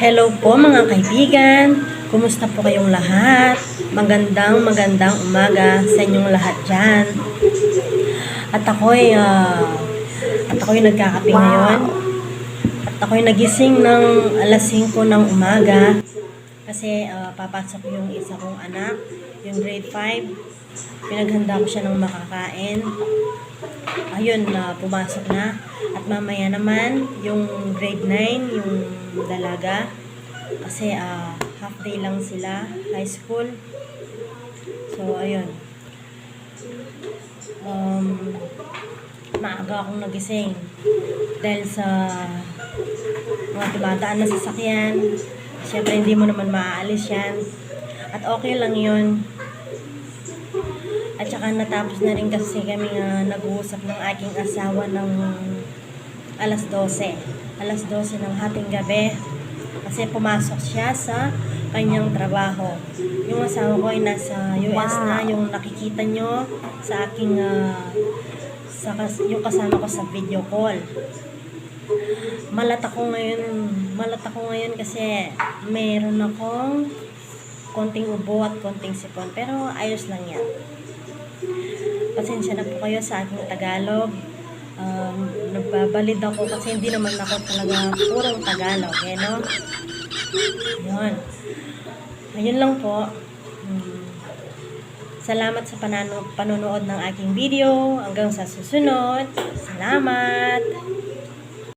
Hello po mga kaibigan, kumusta po kayong lahat? Magandang umaga sa inyong lahat dyan. At ako'y nagkakape ngayon. At ako'y nagising ng alas 5 ng umaga kasi papasok yung isa kong anak, yung grade 5. Pinaghanda ko siya ng makakain. Ayun, pumasok na. At mamaya naman, yung grade 9, yung dalaga. Kasi half day lang sila, high school. So, ayun. Maaga akong nagising. Dahil sa mga tumataan na sasakyan. Siyempre, hindi mo naman maaalis yan. At okay lang yun. At saka natapos na rin kasi kami nag-uusap ng aking asawa ng alas 12. Alas 12 ng hating gabi. Kasi pumasok siya sa kanyang trabaho. Yung asawa ko ay nasa US na. Yung nakikita nyo sa aking yung kasama ko sa video call. Malat ako ngayon kasi meron akong konting ubo at konting sipon. Pero ayos lang yan. Pasensya na po kayo sa aking Tagalog. Nagbabalid ako kasi hindi naman ako talaga purong Tagalog. No? Yun. Ayun lang po. Salamat sa panonood ng aking video. Hanggang sa susunod. Salamat!